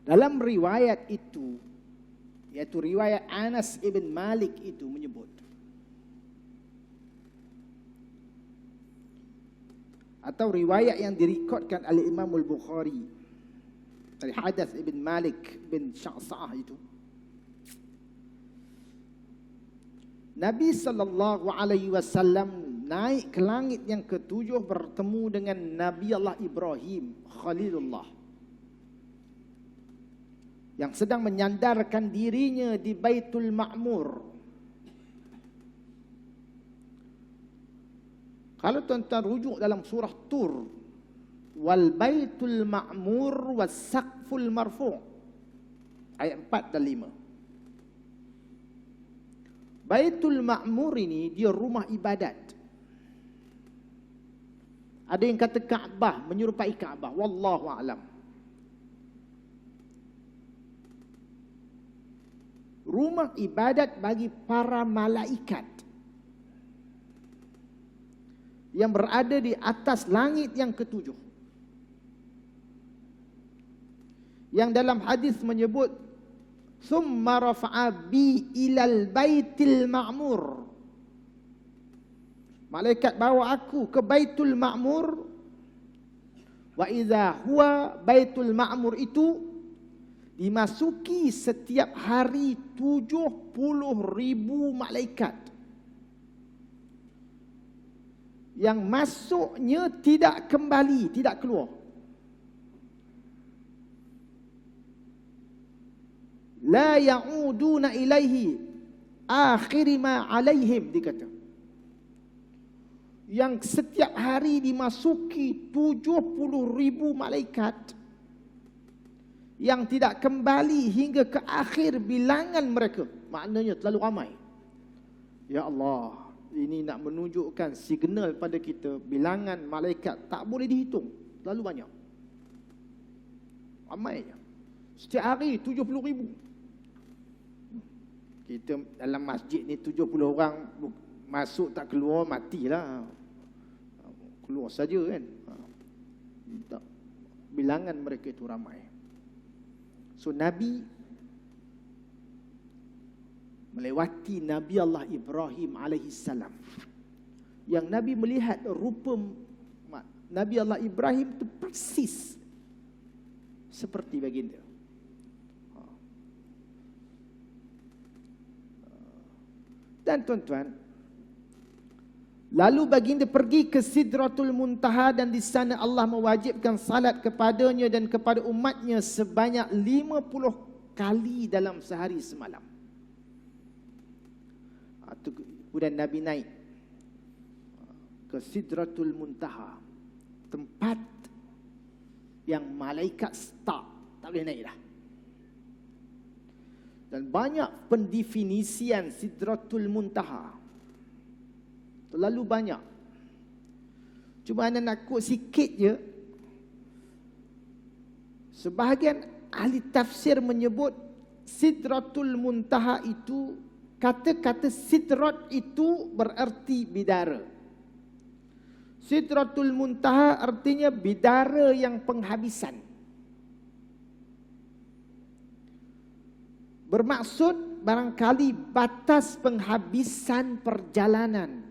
Dalam riwayat itu, yaitu riwayat Anas ibn Malik itu menyebut, atau riwayat yang direkodkan oleh Imam Al-Bukhari dari hadis Ibn Malik bin Sya'sa'ah itu, Nabi sallallahu alaihi wasallam naik ke langit yang ketujuh bertemu dengan Nabi Allah Ibrahim Khalilullah yang sedang menyandarkan dirinya di Baitul Ma'mur. Kalau tuan-tuan rujuk dalam surah Tur, wal Baitul Ma'mur was saqful marfu', ayat 4 dan 5. Baitul Ma'mur ini dia rumah ibadat. Ada yang kata Kaabah, menyerupai Kaabah, wallahu a'lam. Rumah ibadat bagi para malaikat yang berada di atas langit yang ketujuh, yang dalam hadis menyebut summa rafa'a bi ilal baitil ma'mur, malaikat bawa aku ke Baitul Ma'mur. Wa idza huwa Baitul Ma'mur itu dimasuki setiap hari 70.000 malaikat, yang masuknya tidak kembali, tidak keluar. La ya'uduna ilaihi akhir ma alaihim, dikata, yang setiap hari dimasuki 70.000 malaikat yang tidak kembali hingga ke akhir bilangan mereka. Maknanya terlalu ramai. Ya Allah, ini nak menunjukkan signal pada kita, bilangan malaikat tak boleh dihitung, terlalu banyak. Ramainya. Setiap hari 70.000. Kita dalam masjid ni 70 orang masuk tak keluar, matilah. Keluar saja kan. Tak. Bilangan mereka itu ramai. So Nabi melewati Nabi Allah Ibrahim alaihissalam, yang Nabi melihat rupa Nabi Allah Ibrahim itu persis seperti baginda. Dan tuan-tuan, lalu baginda pergi ke Sidratul Muntaha, dan di sana Allah mewajibkan salat kepadanya dan kepada umatnya sebanyak 50 kali dalam sehari semalam. Kemudian Nabi naik ke Sidratul Muntaha, tempat yang malaikat tak boleh naik dah. Dan banyak pendefinisian Sidratul Muntaha, terlalu banyak. Cuma anda nak kut sikit je. Sebahagian ahli tafsir menyebut Sidratul Muntaha itu, kata-kata sidrat itu bererti bidara. Sidratul Muntaha artinya bidara yang penghabisan. Bermaksud barangkali batas penghabisan perjalanan,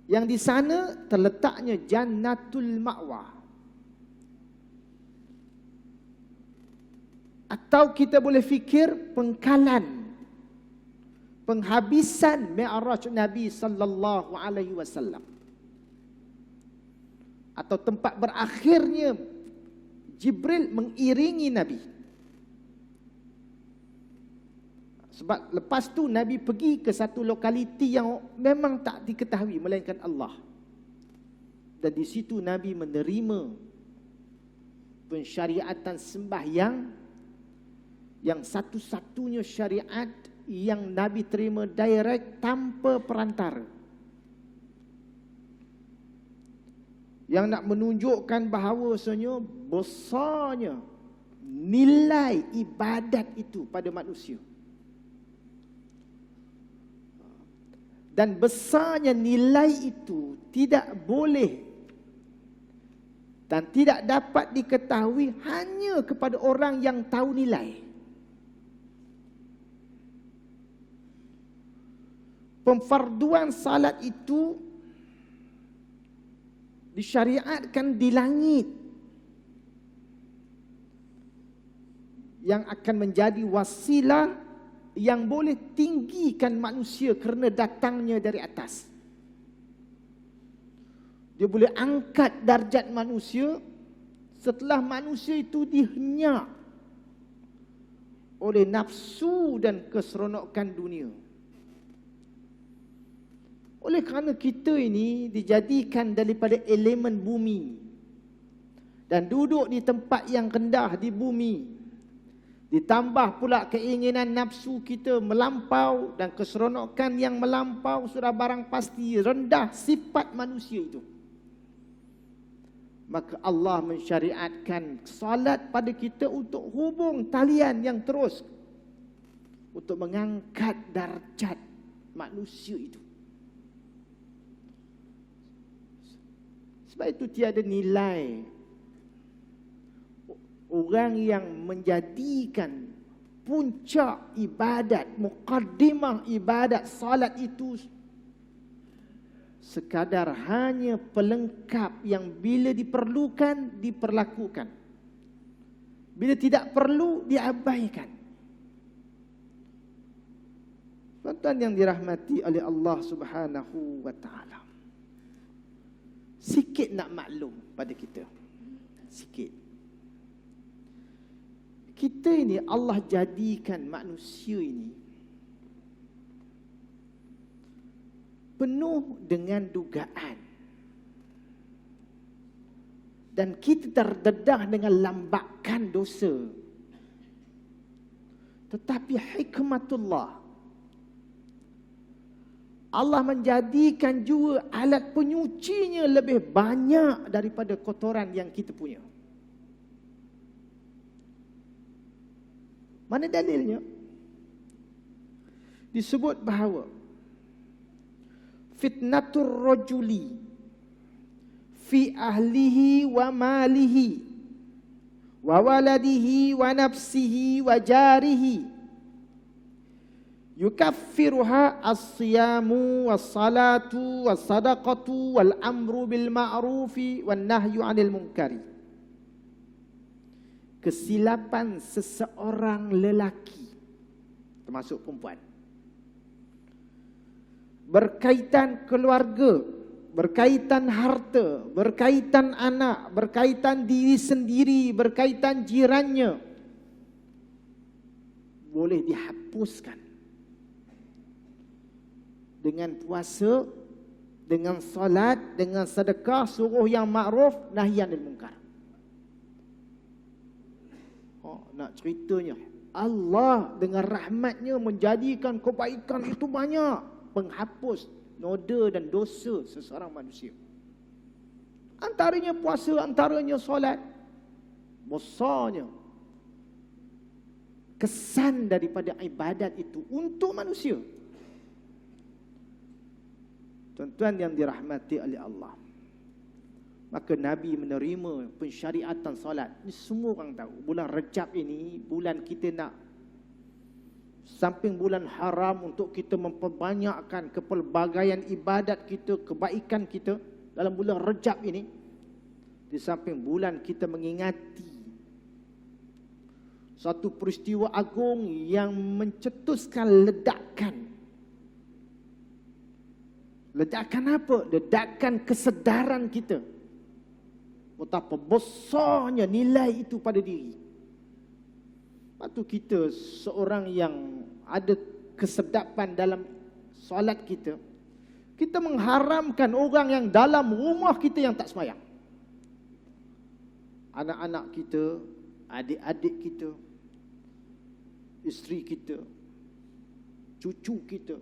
yang di sana terletaknya Jannatul Ma'wa. Atau kita boleh fikir pengkalan, penghabisan Mi'raj Nabi sallallahu alaihi wasallam, atau tempat berakhirnya Jibril mengiringi Nabi. Sebab lepas tu Nabi pergi ke satu lokaliti yang memang tak diketahui melainkan Allah. Dan di situ Nabi menerima pensyariatan sembahyang, yang satu-satunya syariat yang Nabi terima direct tanpa perantara. Yang nak menunjukkan bahawasanya besarnya nilai ibadat itu pada manusia. Dan besarnya nilai itu tidak boleh dan tidak dapat diketahui hanya kepada orang yang tahu nilai. Pemfarduan salat itu disyariatkan di langit yang akan menjadi wasilah yang boleh tinggikan manusia kerana datangnya dari atas. Dia boleh angkat darjat manusia setelah manusia itu dihenyak oleh nafsu dan keseronokan dunia. Oleh kerana kita ini dijadikan daripada elemen bumi dan duduk di tempat yang rendah di bumi, ditambah pula keinginan nafsu kita melampau dan keseronokan yang melampau, sudah barang pasti rendah sifat manusia itu. Maka Allah mensyariatkan salat pada kita untuk hubung talian yang terus, untuk mengangkat darjat manusia itu. Sebab itu tiada nilai orang yang menjadikan puncak ibadat, muqaddimah ibadat salat itu sekadar hanya pelengkap yang bila diperlukan, diperlakukan. Bila tidak perlu, diabaikan. Tuan-tuan yang dirahmati oleh Allah Subhanahu wa ta'ala, sikit nak maklum pada kita. Sikit. Kita ini Allah jadikan manusia ini penuh dengan dugaan. Dan kita terdedah dengan lambakan dosa. Tetapi hikmatullah, Allah menjadikan juga alat penyucinya lebih banyak daripada kotoran yang kita punya. Mana dalilnya? Disebut bahawa fitnatur rajuli fi ahlihi wa malihi wa waladihi wa nafsihi wa jarihi yukaffiruha as-siyamu was-salatu was-sadaqatu wal-amru bil ma'rufi wan-nahyu 'anil munkari. Kesilapan seseorang lelaki, termasuk perempuan, berkaitan keluarga, berkaitan harta, berkaitan anak, berkaitan diri sendiri, berkaitan jirannya, boleh dihapuskan dengan puasa, dengan salat, dengan sedekah, suruh yang ma'ruf, nahi anil munkar. Nak ceritanya, Allah dengan rahmatnya menjadikan kebaikan itu banyak, penghapus noda dan dosa seseorang manusia. Antaranya puasa, antaranya solat. Besarnya kesan daripada ibadat itu untuk manusia. Tuan-tuan yang dirahmati oleh Allah, maka Nabi menerima pensyariatan solat. Ini semua orang tahu. Bulan Rejab ini, bulan kita nak, samping bulan haram untuk kita memperbanyakkan kepelbagaian ibadat kita, kebaikan kita dalam bulan Rejab ini, di samping bulan kita mengingati satu peristiwa agung yang mencetuskan ledakan. Ledakan apa? Ledakan kesedaran kita. Betapa besarnya nilai itu pada diri. Lepas kita seorang yang ada kesedapan dalam solat kita, kita mengharamkan orang yang dalam rumah kita yang tak sembahyang. Anak-anak kita, adik-adik kita, isteri kita, cucu kita.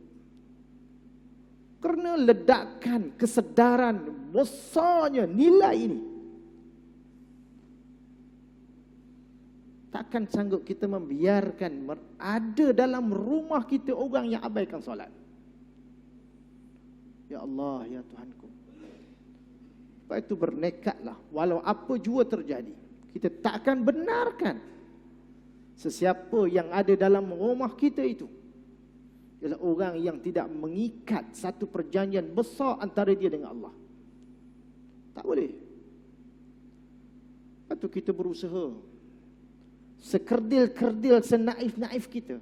Kerana ledakan kesedaran besarnya nilai ini, takkan sanggup kita membiarkan ada dalam rumah kita orang yang abaikan solat. Ya Allah, ya Tuhanku, Lepas itu bernekatlah, walau apa jua terjadi, kita tak akan benarkan sesiapa yang ada dalam rumah kita itu ialah orang yang tidak mengikat satu perjanjian besar antara dia dengan Allah. Tak boleh. Lepas itu kita berusaha sekerdil-kerdil, senaif-naif kita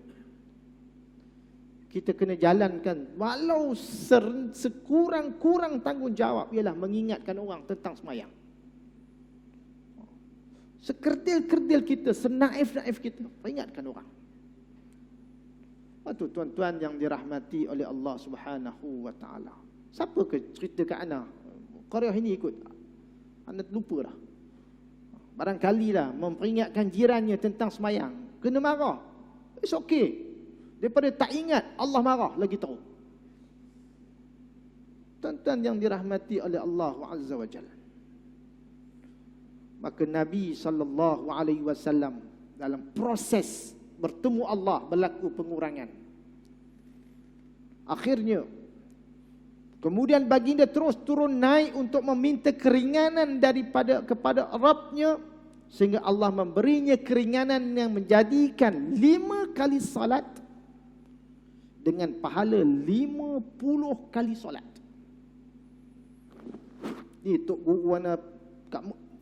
kena jalankan, walau sekurang-kurang tanggungjawab ialah mengingatkan orang tentang semayang. Sekerdil-kerdil kita, senaif-naif kita, ingatkan orang. Waktu tuan-tuan yang dirahmati oleh Allah Subhanahu wa taala. Siapa ke cerita kat ana? Qaryah ini ikut. Ana terlupa dah. Barangkali lah memperingatkan jirannya tentang semayang, kena marah. It's okay. Daripada tak ingat, Allah marah lagi tahu. Tuan-tuan yang dirahmati oleh Allah Azza wa Jalla. Maka Nabi SAW dalam proses bertemu Allah berlaku pengurangan. Akhirnya, kemudian baginda terus turun naik untuk meminta keringanan kepada Rabb-Nya, sehingga Allah memberinya keringanan yang menjadikan 5 kali salat dengan pahala 50 kali solat. Ni Tok Guru Wana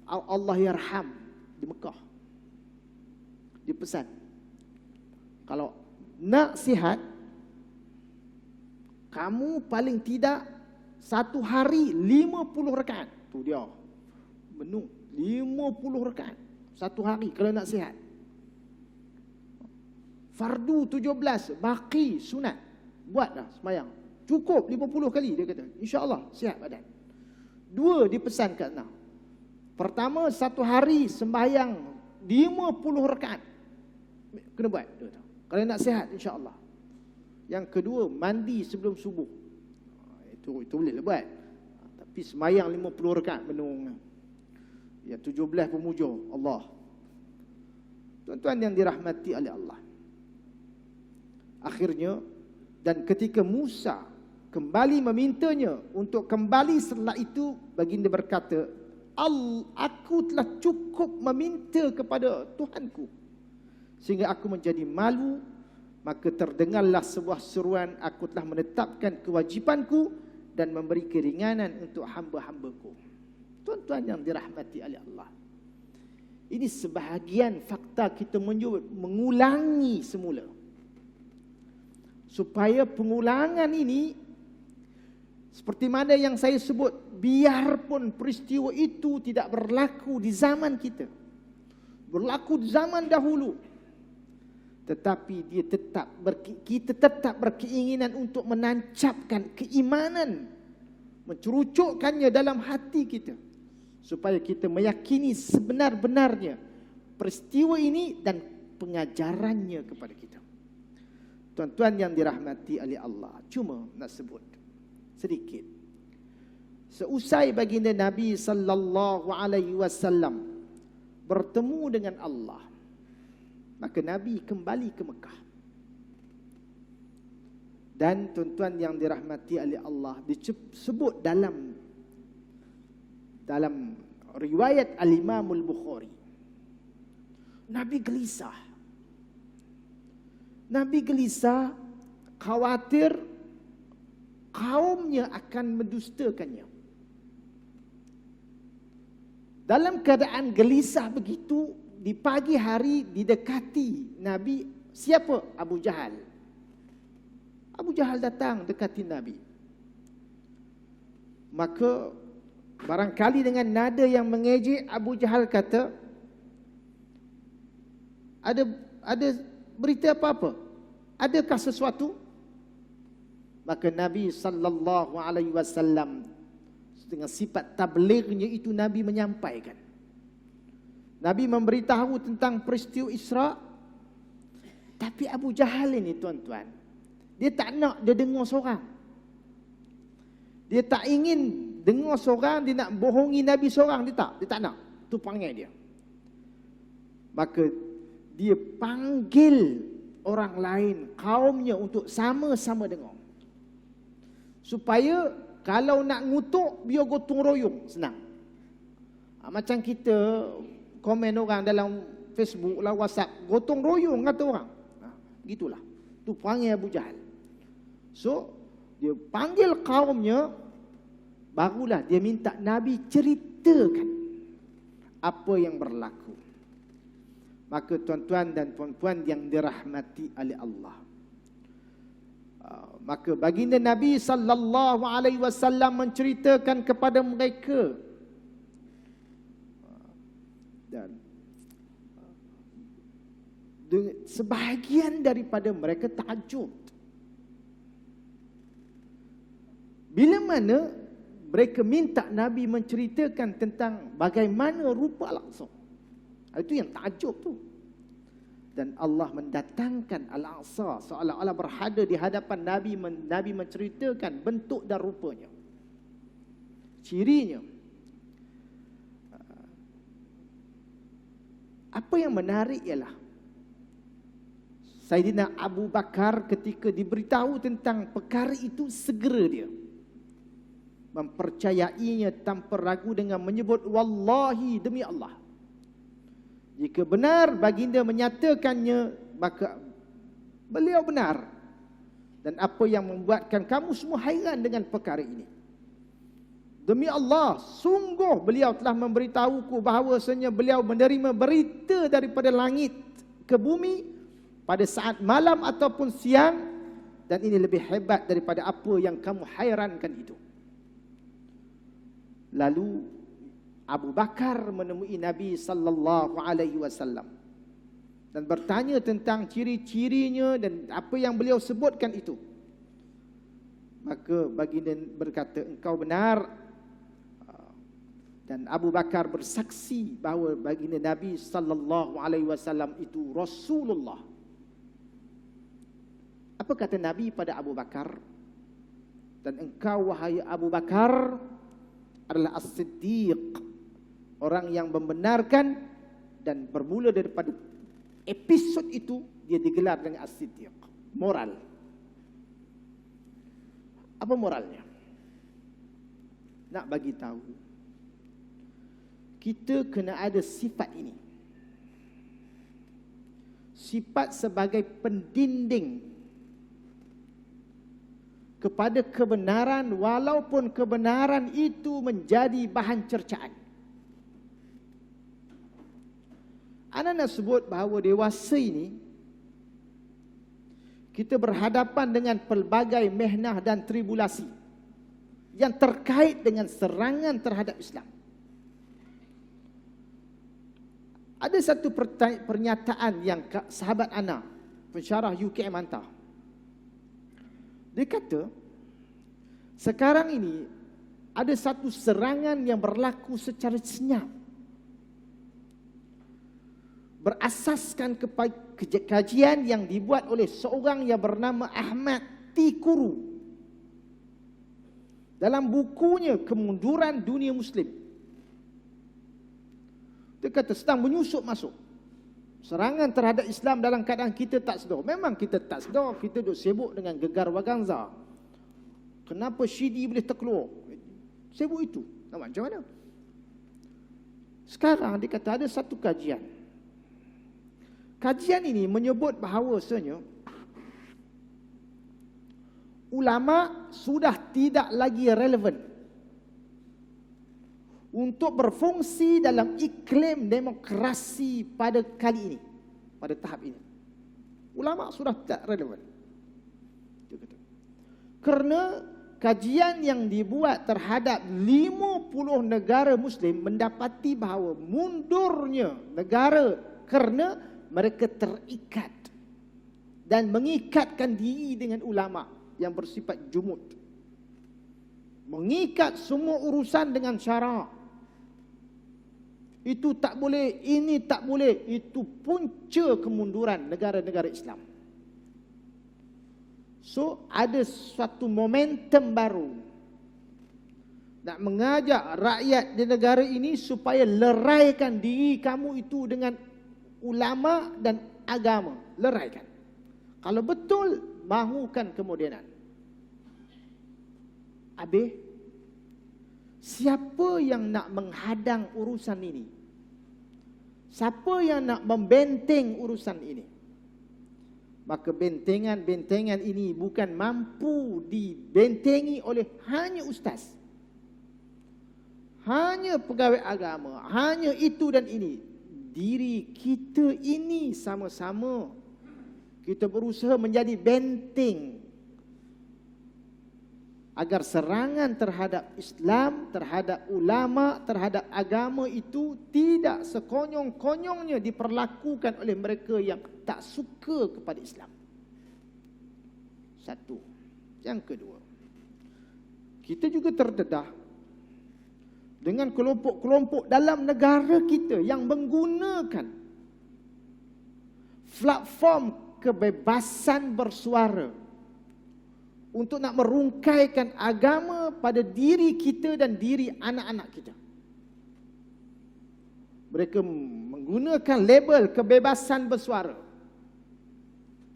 Allah Yarham di Mekah. Dia pesan, kalau nak sihat, kamu paling tidak satu hari 50 rakaat. Tu dia. Menu 50 rakaat satu hari kalau nak sihat. Fardu 17, baki sunat. Buatlah semayang. Cukup 50 kali dia kata. InsyaAllah sihat badan. 2 dipesan kat Nah. Pertama, satu hari sembahyang 50 rakaat. Kena buat. Kalau nak sihat insyaAllah. Yang kedua, mandi sebelum subuh. Itu boleh lah buat. Tapi sembahyang 50 rakaat menung. Ya 17 pemuja Allah. Tuan-tuan yang dirahmati oleh Allah. Akhirnya, dan ketika Musa kembali memintanya untuk kembali setelah itu, baginda berkata, aku telah cukup meminta kepada Tuhanku sehingga aku menjadi malu. Maka terdengarlah sebuah seruan, aku telah menetapkan kewajipanku dan memberi keringanan untuk hamba-hambaku. Tuan-tuan yang dirahmati oleh Allah, ini sebahagian fakta kita mengulangi semula, supaya pengulangan ini seperti mana yang saya sebut, biarpun peristiwa itu tidak berlaku di zaman kita, berlaku di zaman dahulu, tetapi kita tetap berkeinginan untuk menancapkan keimanan, mencerucukkannya dalam hati kita, supaya kita meyakini sebenar-benarnya peristiwa ini dan pengajarannya kepada kita. Tuan-tuan yang dirahmati oleh Allah, cuma nak sebut sedikit. Seusai baginda Nabi sallallahu alaihi wasallam bertemu dengan Allah, maka Nabi kembali ke Mekah. Dan tuan-tuan yang dirahmati oleh Allah, disebut dalam riwayat Al-Imam Al-Bukhari, Nabi gelisah. Nabi gelisah, khawatir kaumnya akan mendustakannya. Dalam keadaan gelisah begitu, di pagi hari didekati Nabi, siapa? Abu Jahal. Abu Jahal datang dekati Nabi. Maka barangkali dengan nada yang mengejek, Abu Jahal kata, ada berita apa-apa? Adakah sesuatu? Maka Nabi sallallahu alaihi wasallam dengan sifat tablighnya itu, Nabi menyampaikan. Nabi memberitahu tentang peristiwa Isra. Tapi Abu Jahal ini tuan-tuan, dia tak nak dia dengar seorang. Dia tak ingin dengar seorang, dia nak bohongi Nabi seorang, dia tak nak. Tu panggil dia. Maka dia panggil orang lain, kaumnya, untuk sama-sama dengar. Supaya kalau nak ngutuk, biar gotong royong, senang. Macam kita komen orang dalam Facebook lah, WhatsApp, gotong royong kata orang. Gitulah. Tu perangai Abu Jahal. So, dia panggil kaumnya, barulah dia minta Nabi ceritakan apa yang berlaku. Maka tuan-tuan dan puan-puan yang dirahmati oleh Allah, maka baginda Nabi sallallahu alaihi wasallam menceritakan kepada mereka, dan sebahagian daripada mereka takjub bila mana mereka minta Nabi menceritakan tentang bagaimana rupa Al-Aqsa. Itu yang takjub tu. Dan Allah mendatangkan Al-Aqsa seolah-olah berada di hadapan Nabi. Nabi menceritakan bentuk dan rupanya, cirinya. Apa yang menarik ialah Saidina Abu Bakar ketika diberitahu tentang perkara itu, segera dia mempercayainya tanpa ragu dengan menyebut, wallahi, demi Allah, jika benar baginda menyatakannya, maka beliau benar. Dan apa yang membuatkan kamu semua hairan dengan perkara ini? Demi Allah, sungguh beliau telah memberitahuku bahawasanya beliau menerima berita daripada langit ke bumi pada saat malam ataupun siang, dan ini lebih hebat daripada apa yang kamu hairankan itu. Lalu Abu Bakar menemui Nabi sallallahu alaihi wasallam dan bertanya tentang ciri-cirinya dan apa yang beliau sebutkan itu. Maka baginda berkata, engkau benar. Dan Abu Bakar bersaksi bahawa baginda Nabi sallallahu alaihi wasallam itu Rasulullah. Apa kata Nabi pada Abu Bakar? Dan engkau, wahai Abu Bakar, adalah as-siddiq, orang yang membenarkan. Dan bermula daripada episod itu dia digelar dengan as-siddiq. Moral. Apa moralnya? Nak bagi tahu, kita kena ada sifat ini. Sifat sebagai pendinding kepada kebenaran, walaupun kebenaran itu menjadi bahan cercaan. Ana nak sebut bahawa dewasa ini kita berhadapan dengan pelbagai mehnah dan tribulasi yang terkait dengan serangan terhadap Islam. Ada satu pernyataan yang sahabat ana, pensyarah UKM hantar. Dia kata, sekarang ini ada satu serangan yang berlaku secara senyap, berasaskan kepada kajian yang dibuat oleh seorang yang bernama Ahmad Tikuru dalam bukunya Kemunduran Dunia Muslim. Dia kata sedang menyusup masuk serangan terhadap Islam dalam keadaan kita tak sedar. Memang kita tak sedar, kita duk sibuk dengan gegar waganza. Kenapa Syidi boleh terkeluar? Sibuk itu. Nak macam mana? Sekarang dia kata ada satu kajian. Kajian ini menyebut bahawasanya ulama sudah tidak lagi relevan untuk berfungsi dalam iklim demokrasi pada kali ini, pada tahap ini. Ulama sudah tidak relevan. Kerana kajian yang dibuat terhadap 50 negara Muslim mendapati bahawa mundurnya negara kerana mereka terikat dan mengikatkan diri dengan ulama yang bersifat jumud. Mengikat semua urusan dengan syarak. Itu tak boleh, ini tak boleh. Itu punca kemunduran negara-negara Islam. So, ada suatu momentum baru nak mengajak rakyat di negara ini supaya leraikan diri kamu itu dengan ulama dan agama. Leraikan. Kalau betul, mahukan kemodenan. Habis, Siapa yang nak menghadang urusan ini? Siapa yang nak membenteng urusan ini? Maka bentengan-bentengan ini bukan mampu dibentengi oleh hanya ustaz, hanya pegawai agama, hanya itu dan ini. Diri kita ini sama-sama kita berusaha menjadi benteng agar serangan terhadap Islam, terhadap ulama, terhadap agama itu tidak sekonyong-konyongnya diperlakukan oleh mereka yang tak suka kepada Islam. Satu. Yang kedua, kita juga terdedah dengan kelompok-kelompok dalam negara kita yang menggunakan platform kebebasan bersuara untuk nak merungkaikan agama pada diri kita dan diri anak-anak kita. Mereka menggunakan label kebebasan bersuara.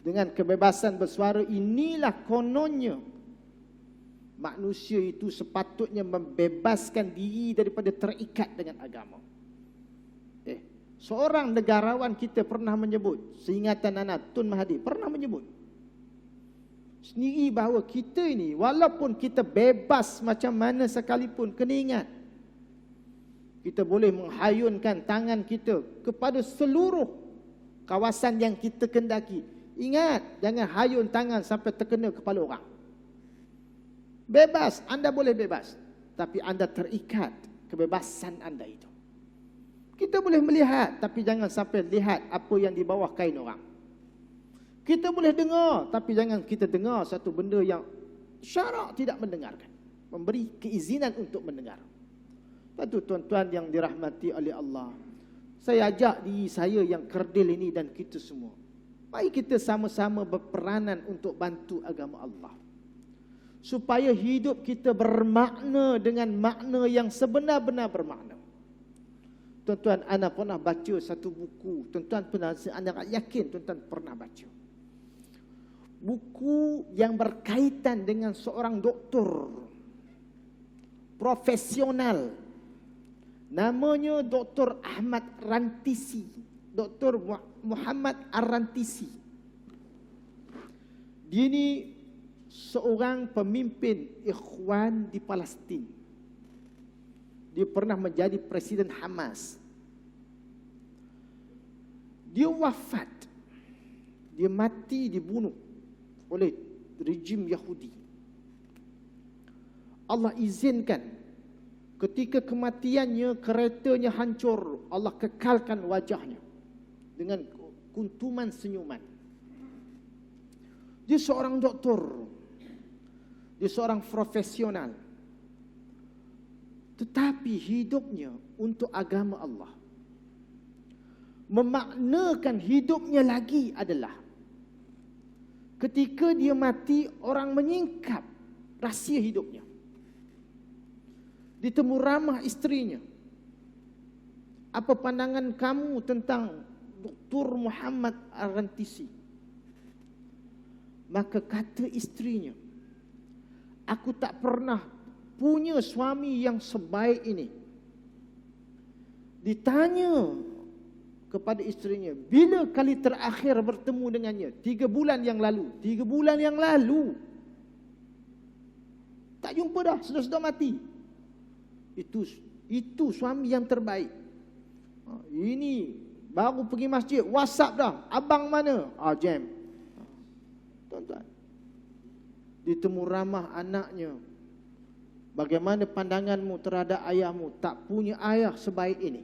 Dengan kebebasan bersuara inilah kononnya manusia itu sepatutnya membebaskan diri daripada terikat dengan agama. Seorang negarawan kita pernah menyebut, seingatan anak Tun Mahathir pernah menyebut sendiri bahawa kita ini walaupun kita bebas macam mana sekalipun, kena ingat kita boleh menghayunkan tangan kita kepada seluruh kawasan yang kita kendaki. Ingat, jangan hayun tangan sampai terkena kepala orang. Bebas, anda boleh bebas, tapi anda terikat kebebasan anda itu. Kita boleh melihat, tapi jangan sampai lihat apa yang di bawah kain orang. Kita boleh dengar, tapi jangan kita dengar satu benda yang syarak tidak mendengarkan, memberi keizinan untuk mendengar. Lepas tu tuan-tuan yang dirahmati oleh Allah, saya ajak diri saya yang kerdil ini dan kita semua, mari kita sama-sama berperanan untuk bantu agama Allah, supaya hidup kita bermakna dengan makna yang sebenar-benar bermakna. Tuan-tuan, anda pernah baca satu buku, tuan-tuan pernah, anda yakin tuan-tuan pernah baca buku yang berkaitan dengan seorang doktor profesional, namanya Dr. Ahmad Rantisi, Dr. Muhammad Ar-Rantisi. Dia ni seorang pemimpin ikhwan di Palestin. Dia pernah menjadi presiden Hamas. Dia wafat, dia mati dibunuh oleh rejim Yahudi. Allah izinkan ketika kematiannya keretanya hancur, Allah kekalkan wajahnya dengan kuntuman senyuman. Dia seorang doktor, dia seorang profesional, tetapi hidupnya untuk agama Allah. Memaknakan hidupnya lagi adalah ketika dia mati, orang menyingkap rahsia hidupnya. Ditemu ramah isterinya, apa pandangan kamu tentang Dr. Muhammad Ar-Rantisi? Maka kata isterinya, aku tak pernah punya suami yang sebaik ini. Ditanya kepada isterinya, bila kali terakhir bertemu dengannya? 3 bulan yang lalu. 3 bulan yang lalu. Tak jumpa dah, sudah mati. Itu suami yang terbaik. Ini baru pergi masjid, WhatsApp dah, abang mana? Jam. Tuan-tuan, ditemu ramah anaknya, bagaimana pandanganmu terhadap ayahmu? Tak punya ayah sebaik ini.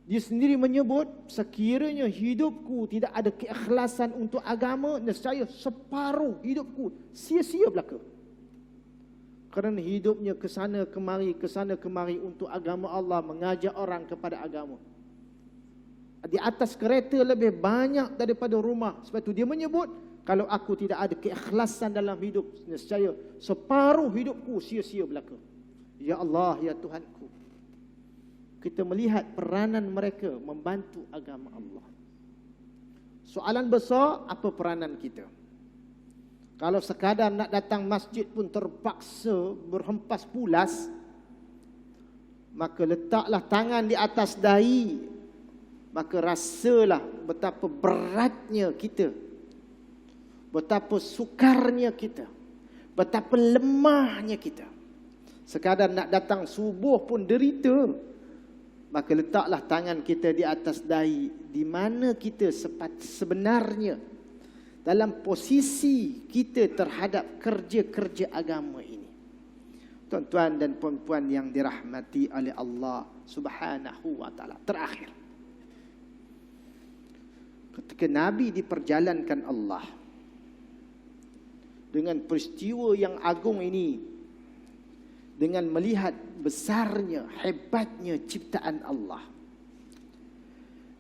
Dia sendiri menyebut, sekiranya hidupku tidak ada keikhlasan untuk agama, nescaya separuh hidupku sia-sia belaka. Kerana hidupnya ke sana kemari untuk agama Allah, mengajak orang kepada agama. Di atas kereta lebih banyak daripada rumah. Sebab itu dia menyebut, kalau aku tidak ada keikhlasan dalam hidup, nescaya separuh hidupku sia-sia belaka. Ya Allah, ya Tuhanku. Kita melihat peranan mereka membantu agama Allah. Soalan besar, apa peranan kita? Kalau sekadar nak datang masjid pun terpaksa berhempas pulas, maka letaklah tangan di atas dahi, maka rasalah betapa beratnya kita, betapa sukarnya kita, betapa lemahnya kita. Sekadar nak datang subuh pun derita, maka letaklah tangan kita di atas dahi, di mana kita sebenarnya dalam posisi kita terhadap kerja-kerja agama ini. Tuan-tuan dan puan-puan yang dirahmati oleh Allah Subhanahu wa taala. Terakhir, ketika Nabi diperjalankan Allah dengan peristiwa yang agung ini, dengan melihat besarnya, hebatnya ciptaan Allah,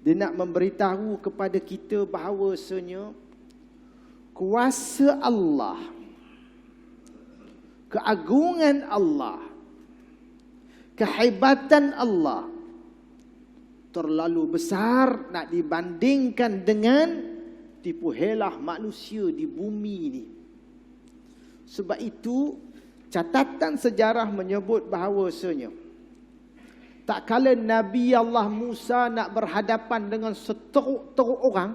dia nak memberitahu kepada kita bahawasanya kuasa Allah, keagungan Allah, kehebatan Allah terlalu besar nak dibandingkan dengan tipu helah manusia di bumi ini. Sebab itu catatan sejarah menyebut bahawasanya tak kala Nabi Allah Musa nak berhadapan dengan seteruk-teruk orang,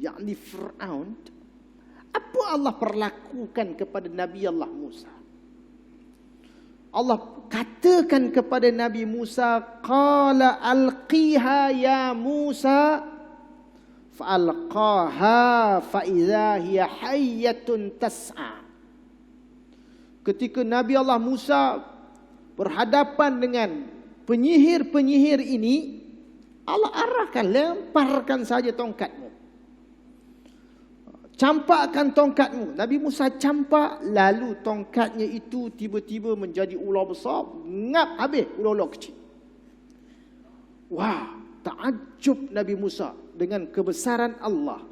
yakni Fir'aun, apa Allah perlakukan kepada Nabi Allah Musa? Allah katakan kepada Nabi Musa, qala alqiha ya Musa, fa'alqaha fa'idha hiya hayyatun tas'a. Ketika Nabi Allah Musa berhadapan dengan penyihir-penyihir ini, Allah arahkan, lemparkan saja tongkatmu, campakkan tongkatmu. Nabi Musa campak, lalu tongkatnya itu tiba-tiba menjadi ular besar, ngap habis ular-ular kecil. Wah, takjub Nabi Musa dengan kebesaran Allah.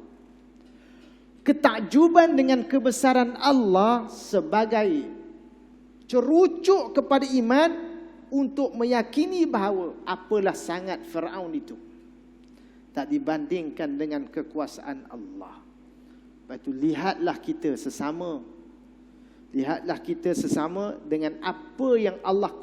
Ketakjuban dengan kebesaran Allah sebagai cerucuk kepada iman untuk meyakini bahawa apalah sangat Fir'aun itu tak dibandingkan dengan kekuasaan Allah. Lepas itu lihatlah kita sesama dengan apa yang Allah